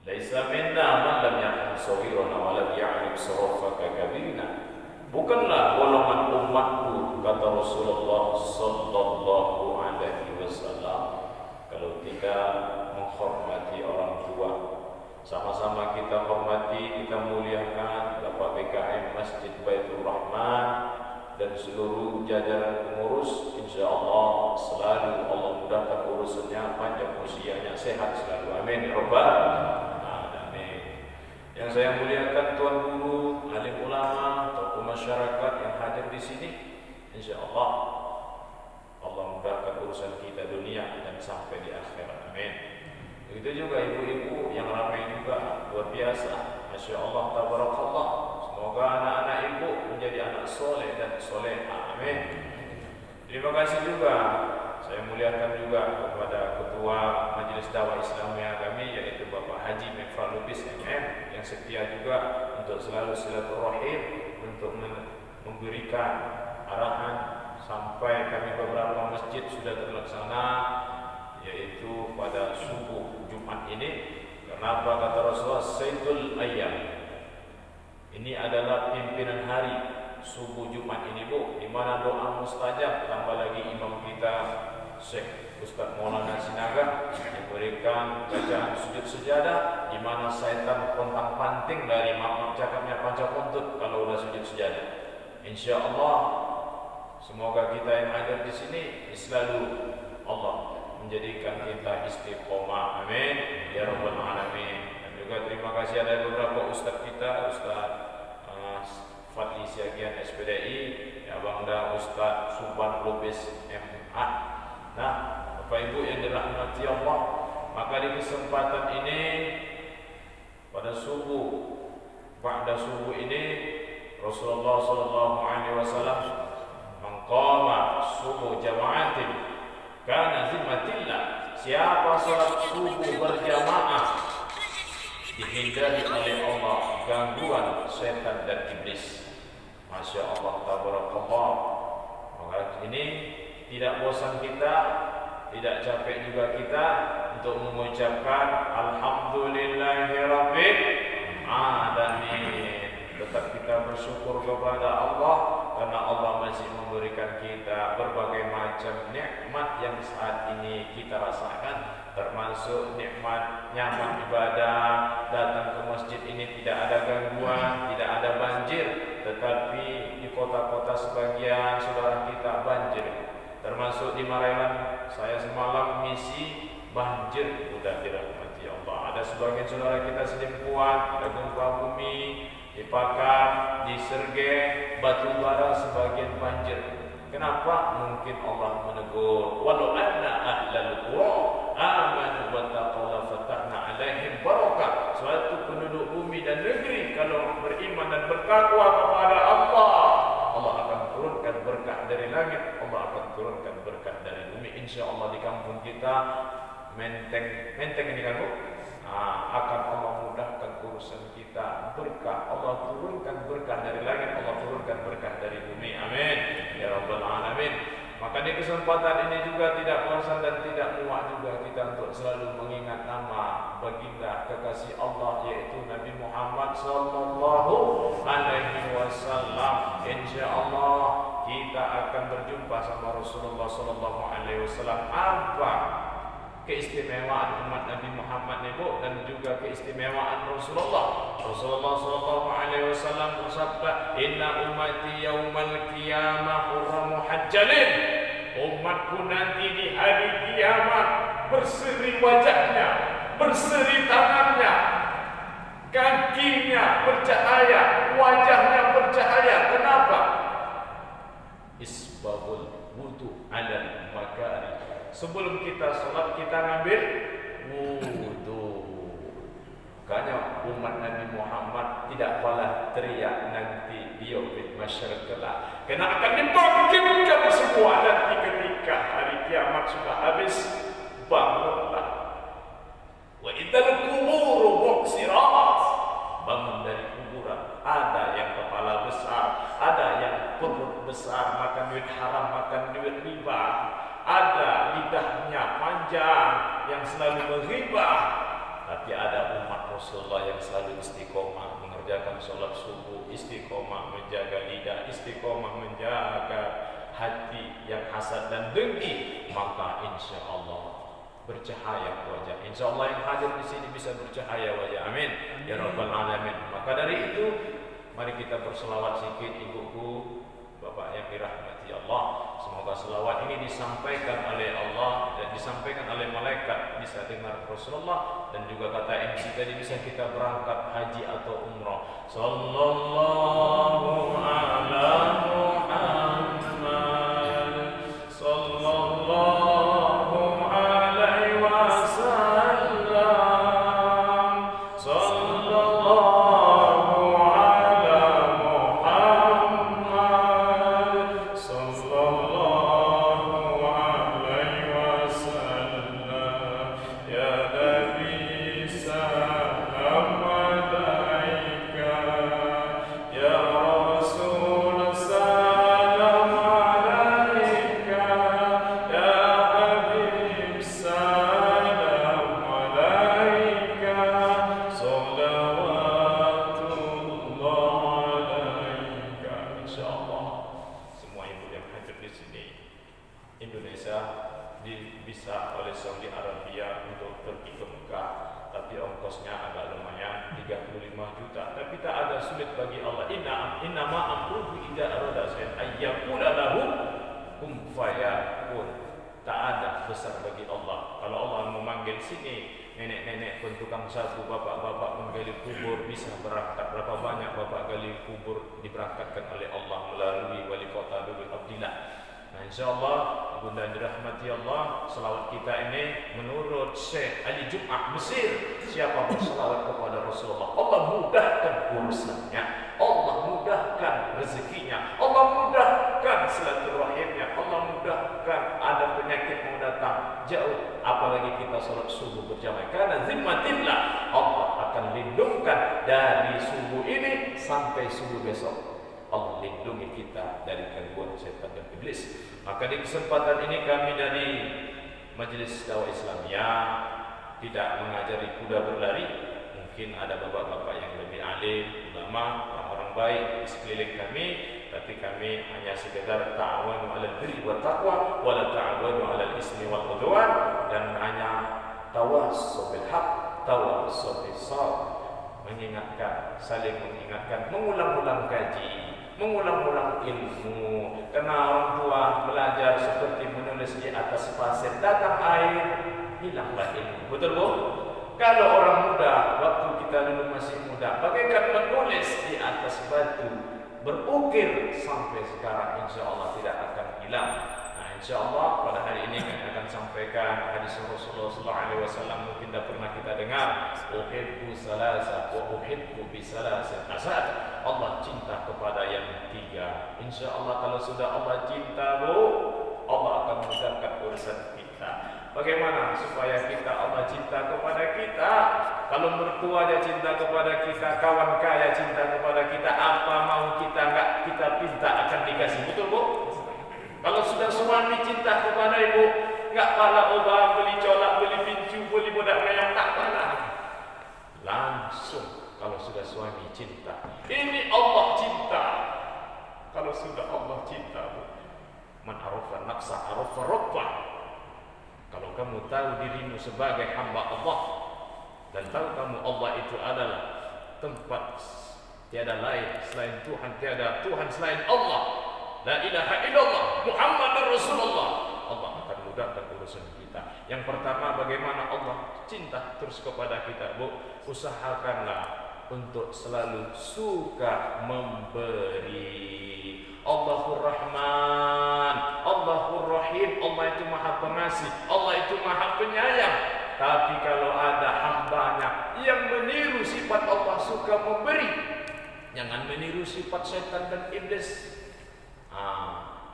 Laisa minna man lam ya'lam saghirana wa lam ya'rif sarafaka kabirina. Bukanlah golongan umatku, kata Rasulullah sallallahu alaihi wasallam, kalau tidak menghormati orang tua. Sama-sama kita hormati, kita muliakan Bapak BKM Masjid Baitur Rahman dan seluruh jajaran pengurus. InsyaAllah selalu Allah mudahkan urusannya, panjang usianya, sehat selalu. Amin ya rabbal alamin. Yang saya muliakan tuan guru, alim ulama, tokoh masyarakat yang hadir di sini, insyaallah Allah mudahkan urusan kita dunia dan sampai di akhirat. Amin. Begitu juga ibu-ibu yang ramai juga, luar biasa, masya Allah, tabarakallah. Semoga anak-anak ibu menjadi anak soleh dan soleha. Amin. Terima kasih juga, saya muliakan juga kepada Ketua Majelis Dakwah Islamiyah kami, yaitu Bapak Haji Mekfar Lubis MM, yang setia juga untuk selalu silaturahim, untuk memberikan arahan sampai kami beberapa masjid sudah terlaksana, yaitu pada subuh Jumat ini. Kenapa kata Rasulullah Sayyidul Ayyam, ini adalah pimpinan hari subuh Jumat ini, Bu, di mana doa mustajab, tambah lagi imam kita Syekh Ustaz Maulana Sinaga memberikan bacaan sujud sejadah, di mana syaitan pontang-panting dari maaf cakapnya panca kontut kalau udah sujud sejadah. Insyaallah semoga kita yang hadir di sini selalu Allah menjadikan kita istiqomah. Amin ya rabbal alamin. Dan juga terima kasih ada beberapa ustaz kita, Ustaz Fadli Siagian SPDI, ya Bangda Ustaz Subhan Lubis MA. Nah, Bapak Ibu yang dirahmati Allah, maka di kesempatan ini pada subuh, pada subuh ini Rasulullah sallallahu alaihi wasallam mengqama subuh jama'atin kana zimmatillah. Siapa salat subuh berjamaah dihindari oleh Allah gangguan setan dan iblis. Masya Allah, tabarakallah. Maka ini tidak bosan kita, tidak capek juga kita untuk mengucapkan alhamdulillahirabbil alamin. Tetap kita bersyukur kepada Allah karena Allah masih memberikan kita berbagai macam nikmat yang saat ini kita rasakan, termasuk nikmat nyaman ibadah. Datang ke masjid ini tidak ada gangguan, tidak ada banjir, tetapi di kota-kota sebagian saudara kita banjir, termasuk di Marelan. Saya semalam misi banjir, sudah dirahmati Allah. Ada sebagian saudara kita Sedempuan, ada gempa bumi, di Pakar, di Serge, Batubara sebagian banjir. Kenapa? Mungkin Allah menegur, walau anna ahlal qura amanu wattaqaw la fatahna alaihim barakah. Suatu penduduk bumi dan negeri kalau beriman dan bertakwa kepada Allah, Allah akan turunkan berkah dari langit, Allah akan turunkan berkah dari bumi. Insyaallah di kampung kita Menteng ini kan, Bu, akan Allah mudahkan urusan kita, berkah Allah turunkan berkah dari langit, Allah turunkan berkah dari bumi. Amin ya rabbal alamin. Maka di kesempatan ini juga tidak bosan dan tidak muak juga kita untuk selalu mengingat nama baginda kekasih Allah, yaitu Nabi Muhammad sallallahu alaihi wasallam. Insyaallah kita akan berjumpa sama Rasulullah sallallahu alaihi wasallam. Apa keistimewaan umat Nabi Muhammad ini, Bu, dan juga keistimewaan Rasulullah. Rasulullah sallallahu alaihi wasallam bersabda, "Inna ummati yaumal qiyamah hurra muhajjalin." Umatku nanti di hari kiamat berseri wajahnya, berseri tangannya, kakinya bercahaya, wajahnya bercahaya. Kenapa? Isbabul wudu ala makari. Sebelum kita sholat kita ngambil wudu. Makanya umat Nabi Muhammad tidak kalah teriak nanti di yaumil mahsyar kelak, karena akan dibangkitkan semua nanti ketika hari kiamat sudah habis. Bangunlah. Wa idzal qubur buksirat. Bangun dari kuburan. Ada yang kepala besar, ada yang perut besar, makan duit haram, makan duit riba. Ada lidahnya panjang yang selalu berghibah. Tapi ada umat Rasulullah yang selalu istiqomah mengerjakan sholat subuh, istiqomah menjaga lidah, istiqomah menjaga hati yang hasad dan dengki, maka insya Allah bercahaya wajah. Insya Allah yang hadir di sini bisa bercahaya wajah. Amin ya rabbal alamin. Maka dari itu, mari kita berselawat sedikit, ibuku, bapak yang dirahmati Allah. Semoga selawat ini disampaikan oleh Allah dan disampaikan oleh malaikat, bisa dengar Rasulullah, dan juga kata MC tadi bisa kita berangkat haji atau umrah. Sallallahu ala Muhammad, sallallahu alaihi wasallam, sallallahu ala Muhammad, sallallahu alaihi wasallam. Ya Nabi salam alaika, ya Rasul salam alaika, ya Habib salam alaika, salawatullah alaika. Insyaallah semua ibu yang hadir di sini, Indonesia bisa oleh Saudi Arabia untuk pergi ke Mekah, tapi ongkosnya agak lumayan 35 juta. Tapi tak ada sulit bagi Allah. Inna ma amruhu idza arada shay'an ayyaqula lahu kun fayakun. Tak ada besar bagi Allah. Kalau Allah memanggil sini, nenek-nenek pun tukang sapu, bapak-bapak menggali kubur bisa berangkat. Berapa banyak bapak gali kubur diberangkatkan oleh Allah melalui wali kota Dulul Abdillah. Nah, insyaallah Bunda dirahmati Allah, selawat kita ini menurut Syekh Ali Jum'ah Mesir, siapa berselawat kepada Rasulullah, Allah mudahkan urusannya, Allah mudahkan rezekinya, Allah mudahkan silaturahimnya, Allah mudahkan ada penyakit mau datang jauh. Apalagi kita salat subuh berjamaah, karena zimmatillah, Allah akan lindungkan dari subuh ini sampai subuh besok. Allah lindungi kita dari gangguan setan dan iblis. Maka di kesempatan ini kami dari Majelis Dakwah Islamiyah tidak mengajari kuda berlari. Mungkin ada bapak-bapak yang lebih alim, ulama, orang-orang baik di sekeliling kami, tapi kami hanya sekedar ta'awanu 'alal birri wat taqwa wa la ta'awanu 'alal ismi wal 'udwan, dan hanya tawassaw bil haqq, tawassaw bis sabr, mengingatkan, saling mengingatkan, mengulang-ulang kaji, mengulang-ulang ilmu. Karena orang tua belajar seperti menulis di atas pasir, datang air, hilanglah ilmu. Betul bu? Kalau orang muda, waktu kita dulu masih muda, bagaikan menulis di atas batu, berukir sampai sekarang, insya Allah tidak akan hilang. Nah, insya Allah pada hari ini kami akan sampaikan hadis Rasulullah SAW. Mungkin dah pernah kita dengar, uhibbu salasa wa uhibbu bisalasa asad. Allah cinta kepada yang tiga. Insya Allah kalau sudah Allah cinta bu, Allah akan mudahkan urusan kita. Bagaimana supaya kita Allah cinta kepada kita? Kalau mertua dia cinta kepada kita, kawan kaya cinta kepada kita, apa mau kita enggak kita pinta akan dikasih. Betul bu? Kalau sudah suami cinta kepada ibu, enggak pala obah, beli colak, beli pincu, beli budak meyang, tak pala. Langsung kalau sudah suami cinta. Ini Allah cinta. Kalau sudah Allah cinta, man arafa nafsa arafa rabbah. Kalau kamu tahu dirimu sebagai hamba Allah dan tahu kamu Allah itu adalah tempat tiada lain selain Tuhan, tiada Tuhan selain Allah, la ilaha illallah Muhammadur Rasulullah, Allah akan mudahkan urusan kita. Yang pertama, bagaimana Allah cinta terus kepada kita, bu? Usahakanlah untuk selalu suka memberi. Allahur Rahman, Allahur Rahim, Allah itu maha pengasih, Allah itu maha penyayang. Tapi kalau ada hambanya yang meniru sifat Allah suka memberi, jangan meniru sifat setan dan iblis.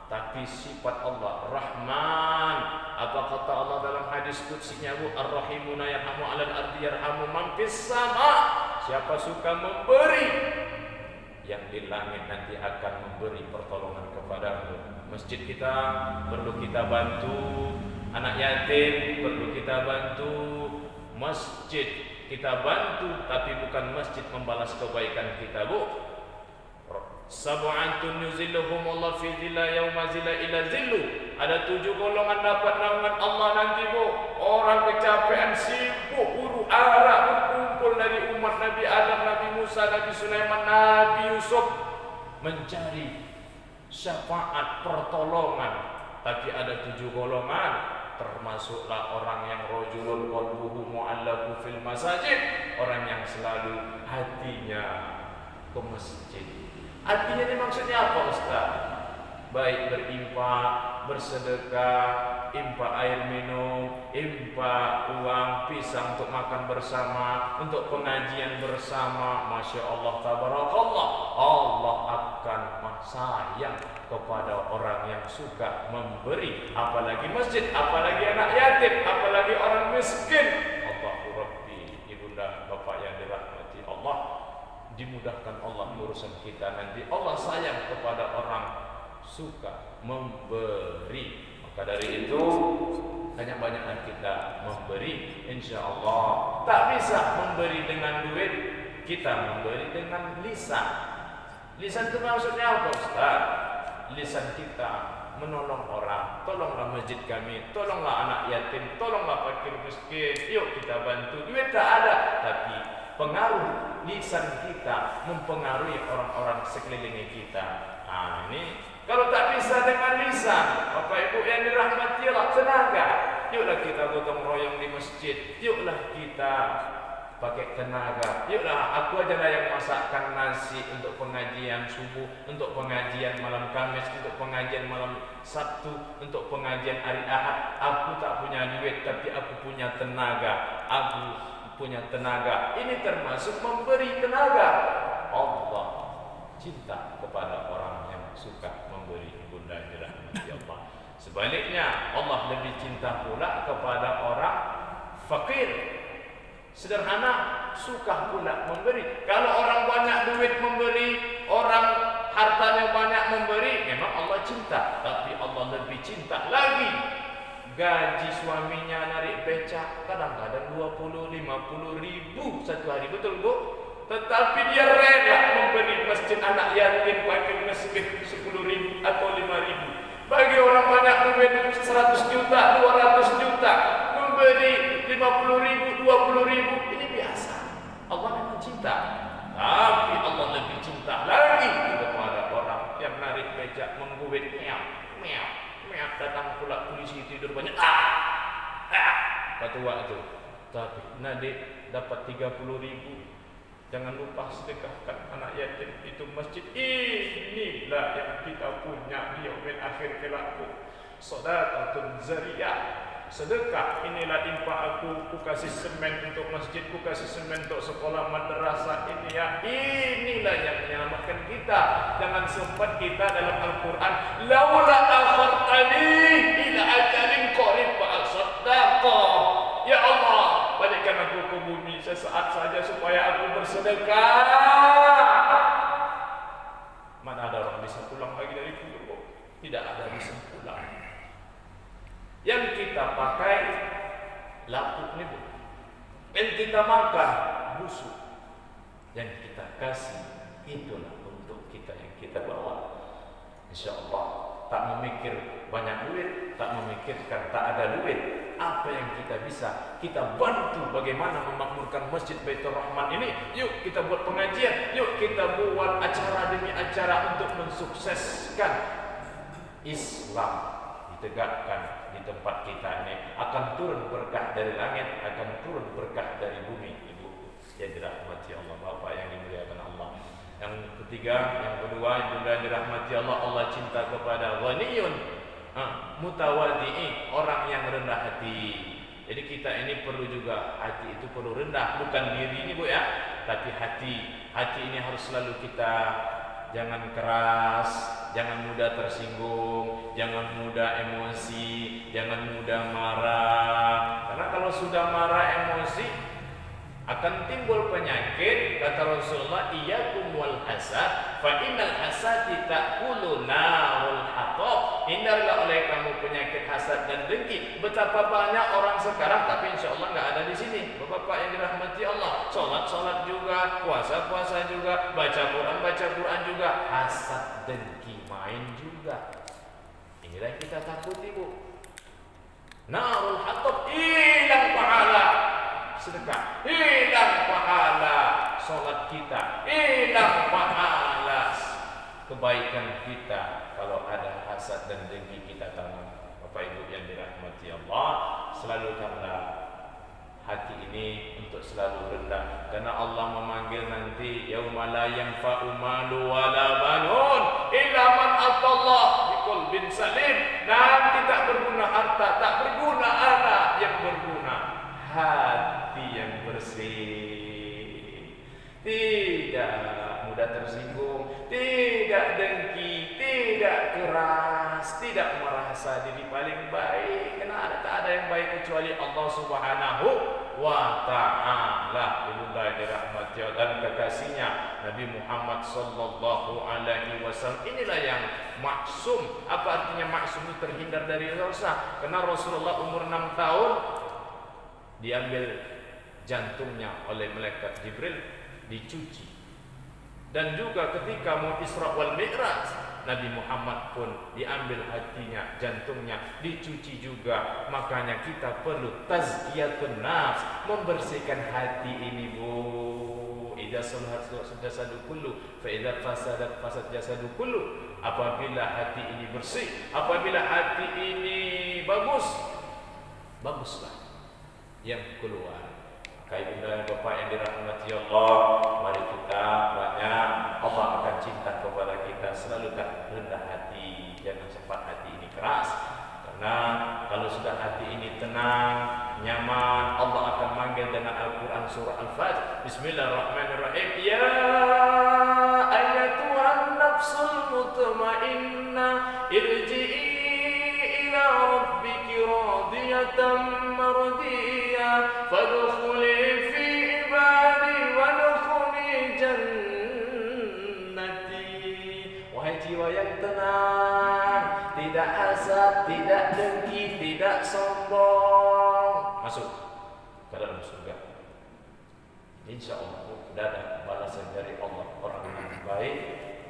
Tapi sifat Allah Rahman, apa kata Allah dalam hadis qudsinya, bu? Ar-Rahimuna yarhamu 'alal ardi yarhamu man fis sama. Siapa suka memberi, yang di langit nanti akan memberi pertolongan kepadamu. Masjid kita perlu kita bantu, anak yatim perlu kita bantu, masjid kita bantu, tapi bukan masjid membalas kebaikan kita, Bu. Sab'atun yuzilluhumullah fi dhilla yauma zilla ila zillu. Ada 7 golongan dapat naungan Allah nanti, Bu. Orang kecapean, sibuk, huru hara berkumpul dari umat Nabi Adam, Nabi Musa, Nabi Sulaiman, Nabi Yusuf mencari syafaat pertolongan. Tapi ada 7 golongan, termasuklah orang yang rajulun qalbuhu mu'allaqu fil masajid, orang yang selalu hatinya ke masjid. Artinya ini maksudnya apa, Ustaz? Baik berinfak, bersedekah, infak air minum, infak uang, pisang untuk makan bersama, untuk pengajian bersama. Masya Allah, tabarakallah. Allah akan sayang kepada orang yang suka memberi, apalagi masjid, apalagi anak yatim, apalagi orang miskin. Allahu Rabbi, ibunda bapak yang dirahmati Allah, dimudahkan Allah urusan kita nanti. Allah sayang kepada orang suka memberi. Maka dari itu banyak-banyaklah kita memberi, insya Allah. Tak bisa memberi dengan duit, kita memberi dengan lisan. Lisan itu maksudnya apa, Ustaz? Lisan kita menolong orang. Tolonglah masjid kami, tolonglah anak yatim, tolonglah fakir miskin. Yuk kita bantu. Duit tak ada, tapi pengaruh lisan kita mempengaruhi orang-orang sekeliling kita. Nah, ini kalau tak bisa dengan lisan, Bapak Ibu yang dirahmati Allah, tenaga. Yuklah kita gotong royong di masjid. Yuklah kita pakai tenaga. Yuklah aku aja lah yang masakkan nasi untuk pengajian subuh, untuk pengajian malam Kamis, untuk pengajian malam Sabtu, untuk pengajian hari Ahad. Aku tak punya duit, tapi aku punya tenaga. Aku punya tenaga. Ini termasuk memberi tenaga. Allah cinta kepada orang yang suka memberi, bunda dirahmati Allah. Sebaliknya, Allah lebih cinta pula kepada orang fakir, sederhana, suka pula memberi. Kalau orang banyak duit memberi, orang hartanya banyak memberi, memang Allah cinta. Tapi Allah lebih cinta lagi gaji suaminya narik becak, kadang-kadang 20-50 ribu satu hari, betul Bu? Tetapi dia rela memberi masjid anak yatim, fakir miskin 10 ribu atau 5 ribu. Bagi orang banyak duit 100 juta, 200 juta, memberi 50 ribu, 20 ribu, ini biasa. Allah memang cinta. Tapi Allah lebih cinta lagi kepada orang yang narik becak, mengguwit, meow, meow, meow, datang pula polisi tidur banyak. Patua itu. Tapi Nadik dapat 30 ribu. Jangan lupa sedekahkan anak yatim itu masjid. Inilah yang kita punya di yaumil akhir kelak. Sedekah zariyah. Sedekah, inilah infak aku kasih semen untuk masjid, ku kasih semen untuk sekolah madrasah ini ya. Inilah yang menyelamatkan kita. Jangan sempat kita dalam Al-Quran, laula akhartani ila ajalin qarib fa asaddaqah. Ya Allah, balikkan aku ke bumi sesaat saja supaya aku bersedekah. Mana ada orang bisa pulang lagi dari kubur? Tidak ada bisa pulang. Yang kita pakai lapuk nih Bu, yang kita makan busuk, yang kita kasih itulah untuk kita yang kita bawa. Insya Allah tak memikir banyak duit, tak memikirkan tak ada duit. Apa yang kita bisa, kita bantu bagaimana memakmurkan Masjid Baitur Rahman ini. Yuk kita buat pengajian, yuk kita buat acara demi acara untuk mensukseskan Islam ditegakkan di tempat kita ini. Akan turun berkah dari langit, akan turun berkah dari bumi. Ibu yang dirahmati Allah, Bapak yang dimuliakan Allah. Yang ketiga, yang kedua, yang dirahmati Allah, Allah cinta kepada ghaniyun, mutawadhi'i, orang yang rendah hati. Jadi kita ini perlu juga, hati itu perlu rendah, bukan diri ini Bu ya, tapi hati. Hati ini harus selalu kita jangan keras, jangan mudah tersinggung, jangan mudah emosi, jangan mudah marah. Karena kalau sudah marah emosi, akan timbul penyakit. Kata Rasulullah, iyyakum wal hasad fa innal hasadi ta'kulu narul hatab. Hindarilah oleh kamu penyakit hasad dan dengki. Betapa banyak orang sekarang, tapi insya Allah nggak ada di sini, Bapak yang dirahmati Allah, sholat juga, puasa juga, baca Quran juga, hasad dengki main juga. Inilah yang kita takuti, Bu. Narul hatab, hilang pahala sedekah, hilang pahala sholat kita, hilang pahala kebaikan kita kalau ada hasad dan dengki kita tanam. Bapak Ibu yang dirahmati Allah, selalu karena hati ini untuk selalu rendah, karena Allah memanggil nanti yauma la yanfa'u malu wala banun illa man atallah biqalbin salim. Nanti tak berguna harta, tak berguna anak yang berguna, hati yang bersih, tidak mudah tersinggung, tidak dengki, tidak keras, tidak merasa diri paling baik, karena tak ada yang baik kecuali Allah Subhanahu wa ta'ala. Ibunda dirahmati dan kekasihnya Nabi Muhammad sallallahu alaihi wasallam, inilah yang maksum. Apa artinya maksum? Terhindar dari dosa. Karena Rasulullah umur 6 tahun diambil jantungnya oleh malaikat Jibril, dicuci. Dan juga ketika mau Isra wal Mi'raj, Nabi Muhammad pun diambil hatinya, jantungnya, dicuci juga. Makanya kita perlu tazkiyatun nafs, membersihkan hati ini, Bu. Idza salahat jasadu kullu, fa idza fasadat fasad jasadu kullu. Apabila hati ini bersih, apabila hati ini bagus, baguslah yang keluar. Maka Ibunda dan Bapak yang dirahmati Allah, mari kita banyak, Allah akan cinta kepada kita. Selalu tak rendah hati, jangan sempat hati ini keras. Karena kalau sudah hati ini tenang, nyaman, Allah akan manggil dengan Al-Quran surah Al-Fajr. Bismillahirrahmanirrahim. Ya ayyatuhan nafsul mutmainnah, irji'i ila rabbiki radiyatan mardiyah, fadkhuli fi ibadi wadkhuli jannati. Wahai jiwa yang tenang, tidak hasad, tidak dengki, tidak sombong, masuk ke dalam surga. Insya Allah sudah ada balasan dari Allah, orang yang baik,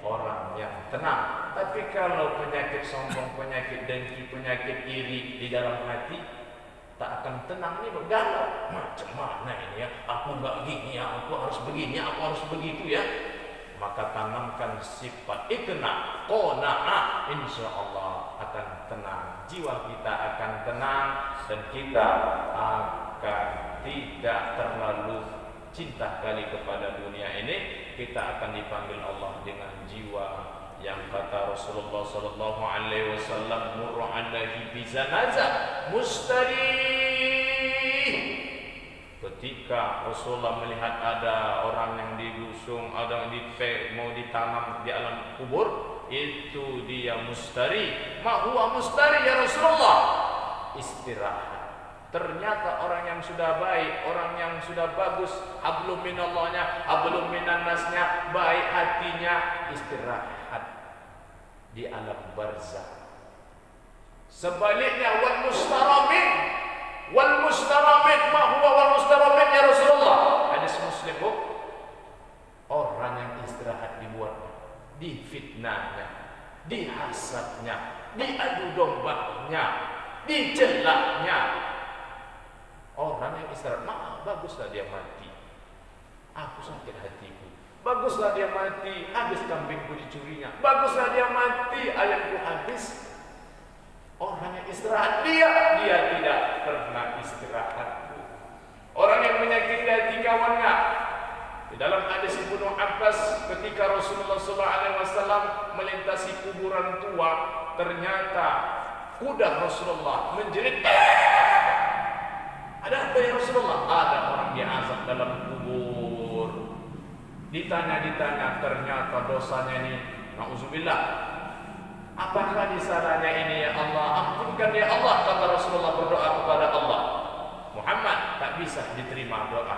orang yang tenang. Tapi kalau penyakit sombong, penyakit dengki, penyakit iri di dalam hati, tak akan tenang nih, bergalau. Macam mana ini ya? Aku enggak gini ya, aku harus begini, aku harus begitu ya. Maka tanamkan sifat iqna, qanaah, insya Allah akan tenang. Jiwa kita akan tenang dan kita akan tidak terlalu cinta kali kepada dunia ini. Kita akan dipanggil Allah dengan jiwa yang kata Rasulullah sallallahu alaihi wasallam, murru alaihi bi zanazah mustari. Ketika Rasulullah melihat ada orang yang digusung, ada yang mau ditanam di alam kubur, itu dia mustari. Ma huwa mustari ya Rasulullah? Istirahat. Ternyata orang yang sudah baik, orang yang sudah bagus, hablum minallahnya, hablum minannasnya, baik hatinya, istirahat di alam barzakh. Sebaliknya wal mustaramin, ma huwa wal mustaramin ya Rasulullah? Hadis Muslim, Bu. Orang yang istirahat dibuatnya, difitnahnya, dihasadnya, diadu dombanya, dicelaknya. Orang yang istirahat, baguslah dia mati, aku sakit hatiku. Baguslah dia mati, habis kambingku dicurinya. Baguslah dia mati, ayamku habis. Orang yang istirahat, dia tidak pernah istirahat. Orang yang menyakiti hati kawannya. Di dalam hadis Ibnu Abbas, ketika Rasulullah SAW melintasi kuburan tua, ternyata kuda Rasulullah menjerit. Ada apa ya Rasulullah? Ada orang diazab dalam kubur. Ditanya, ternyata dosanya ini, na'udzubillah. Apakah disananya ini ya Allah? Ampunkan ya Allah, kata Rasulullah berdoa kepada Allah. Muhammad, tak bisa diterima doa.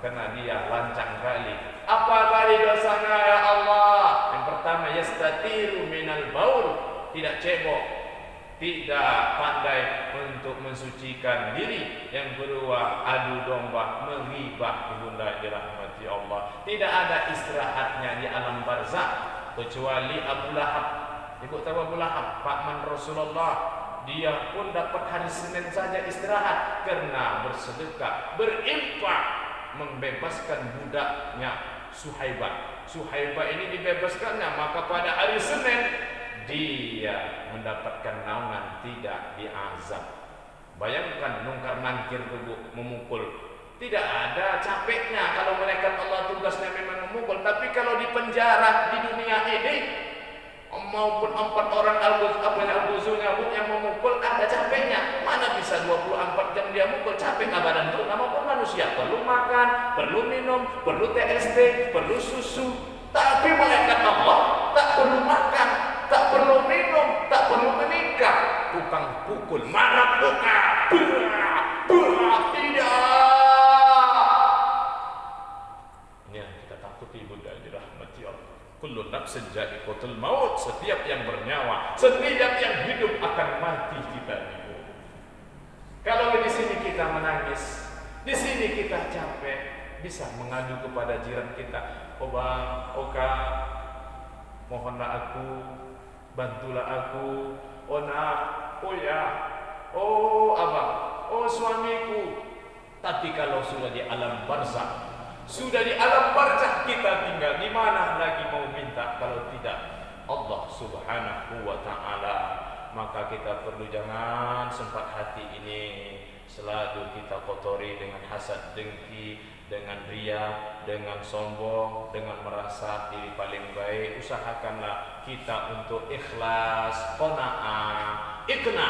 karena dia lancang kali. Apa kali dosanya ya Allah? Yang pertama, yastatiru minal baul, tidak cebok, tidak pandai untuk mensucikan diri. Yang kedua, adu domba, menghibah. Ibunda dirahmati Allah, tidak ada istirahatnya di alam barzakh kecuali Abu Lahab. Ibu tahu Abu Lahab, pakman Rasulullah, dia pun dapat hari Senin saja istirahat karena bersedekah, berinfak, membebaskan budaknya Suhaibah. Suhaibah ini dibebaskannya, maka pada hari Senin dia mendapatkan naungan, tidak diazab. Bayangkan nungkar nangkir tubuh memukul, tidak ada capeknya. Kalau malaikat Allah tugasnya memang memukul, tapi kalau di penjara di dunia ini maupun 4 orang al-Ghuzunya yang memukul, ada capeknya. Mana bisa 24 jam dia mukul, capek badan tuh. Namapun manusia perlu makan, perlu minum, perlu TST, perlu susu. Tapi malaikat Allah tak perlu makan, tak perlu minum, tak perlu menikah. Tukang pukul, mana buka, tidak. Ini yang kita takuti, Bunda dirahmati Allah. Kullu nafsin dha'iqatul maut, setiap yang bernyawa, setiap yang hidup akan mati kita. Kalau di sini kita menangis, di sini kita capek, bisa mengadu kepada jiran kita. Oh bang, oh kak, mohonlah aku, bantulah aku. Oh nak, oh ya, oh abang, oh suamiku. Tapi kalau sudah di alam barzakh, sudah di alam barzakh, kita tinggal di mana lagi mau minta kalau tidak Allah Subhanahu wa ta'ala. Maka kita perlu jangan sempat hati ini selalu kita kotori dengan hasad dengki, dengan riya, dengan sombong, dengan merasa diri paling baik. Usahakanlah kita untuk ikhlas, qanaah, iqna.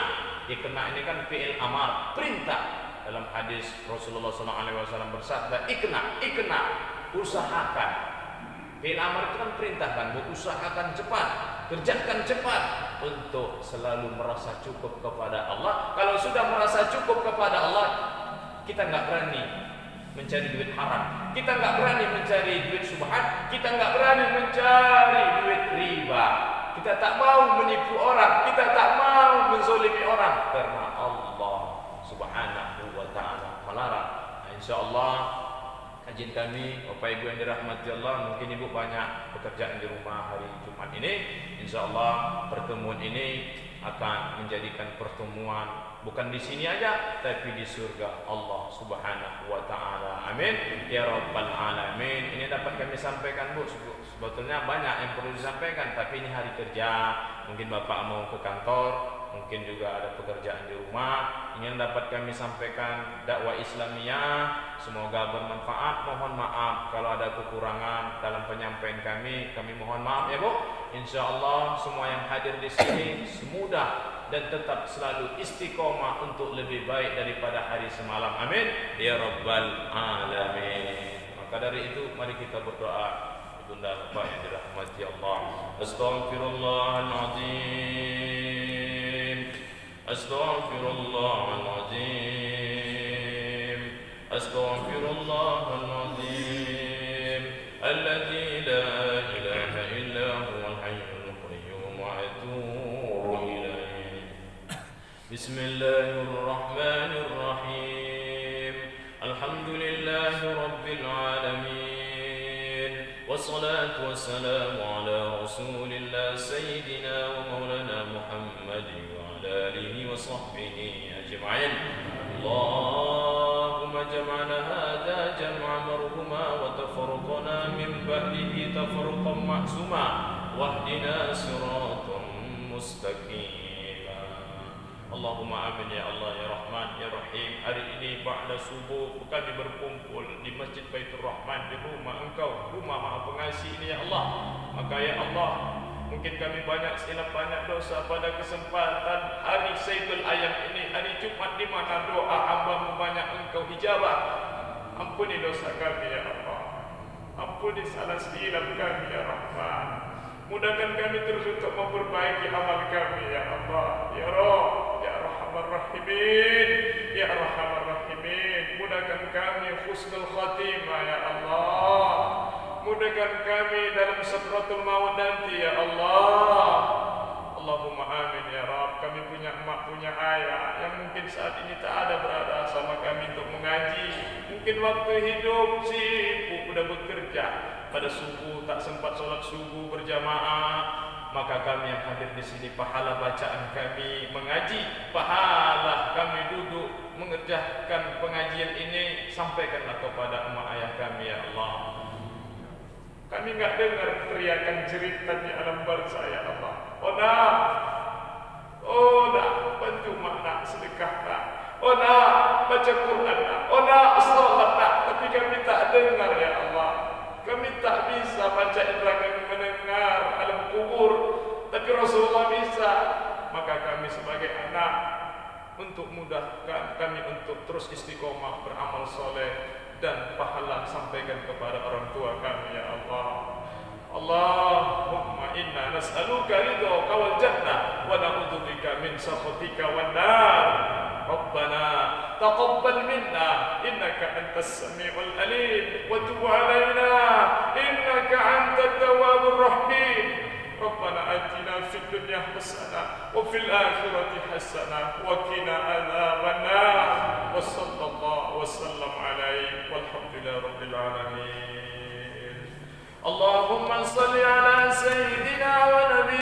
Iqna ini kan fi'il amar, perintah. Dalam hadis Rasulullah SAW bersabda, iqna, usahakan. Fi'il amar itu kan perintah kan, usahakan cepat, kerjakan cepat untuk selalu merasa cukup kepada Allah. Kalau sudah merasa cukup kepada Allah, kita nggak berani mencari duit haram, kita nggak berani mencari duit subhat, kita nggak berani mencari duit riba, kita tak mau menipu orang, kita tak mau menzolimi orang, karena Allah Subhanahu wa ta'ala melarang. Nah, insyaallah kajian kami, Bapak Ibu yang dirahmati Allah, mungkin Ibu banyak pekerjaan di rumah hari Jumat ini. Insyaallah pertemuan ini akan menjadikan pertemuan bukan di sini aja, tapi di surga Allah Subhanahu wa ta'ala. Amin ya rabbal alamin. Ini dapat kami sampaikan, Bu. Sebetulnya banyak yang perlu disampaikan, tapi ini hari kerja. Mungkin Bapak mau ke kantor, mungkin juga ada pekerjaan di rumah. Ingin dapat kami sampaikan dakwah Islamiyah, semoga bermanfaat. Mohon maaf kalau ada kekurangan dalam penyampaian kami mohon maaf ya Bu. Insyaallah semua yang hadir di sini semudah dan tetap selalu istiqomah untuk lebih baik daripada hari semalam. Amin ya rabbal alamin. Maka dari itu mari kita berdoa. Ibunda Bapak yang dirahmati Allah. Astaghfirullahaladzim, astaghfirullahaladzim, astaghfirullahaladzim, alladzi la ilaha illa huwal hayyul qayyum wa atubu ilaih. Bismillahirrahmanirrahim. Alhamdulillahi rabbil alamin. والصلاة والسلام على رسول الله سيدنا ومولانا محمد وعلى آله وصحبه أجمعين. اللهم جمعنا هذا جمعا مرحوما وتفرقنا من بعده تفرقا معصوما واهدنا صراطا مستقيما. Allahumma amin ya Allah ya Rahman ya Rahim. Hari ini ba'da subuh kami berkumpul di Masjid Baitur Rahman, di rumah Engkau, rumah Maha Pengasih ini ya Allah. Maka ya Allah, mungkin kami banyak silap, banyak dosa pada kesempatan hari Sayyidul Ayam ini, hari Jumat di mana doa hamba banyak Engkau ijabah. Ampuni dosa kami ya Allah, ampuni salah silap kami ya Rahman. Mudahkan kami terus untuk memperbaiki amal kami ya Allah ya Rabb ya Rahman. arhamar rahimin. Ya arhamar rahimin, mudahkan kami husnul khatimah ya Allah. Mudahkan kami dalam sakratul maut nanti ya Allah. Allahumma amin ya Rabb. Kami punya emak, punya ayah yang mungkin saat ini tak ada berada sama kami untuk mengaji. Mungkin waktu hidup sibuk udah bekerja, pada subuh tak sempat sholat subuh berjamaah. Maka kami yang hadir di sini, pahala bacaan kami mengaji, pahala kami duduk mengerjakan pengajian ini, sampaikanlah kepada emak ayah kami ya Allah. Kami enggak dengar teriakan jeritan di alam barzah ya Allah. Oh nak, bantu mak nak, sedekah nak. Oh nak, baca Quran nak. Oh nak, salat nak. Tapi kami tak dengar ya Allah. Kami tak bisa, panca indera kami mendengar alam kubur, tapi Rasulullah bisa. Maka kami sebagai anak, untuk mudahkan kami untuk terus istiqomah beramal soleh dan pahala sampaikan kepada orang tua kami ya Allah. Allahumma inna nas'aluka ridhaka wal jannah wa na'udzubika min sakhatika wan nar. Rabbana taqabbal minna innaka antas samiul alim wa tub alaina innaka antat tawwabur rahim. Rabbana atina fid dunya hasanah wa fil akhirati hasanah wa qina adzaban nar. Wa sallallahu wa sallam alaihi walhamdulillahi rabbil alamin. Allahumma salli ala sayyidina wa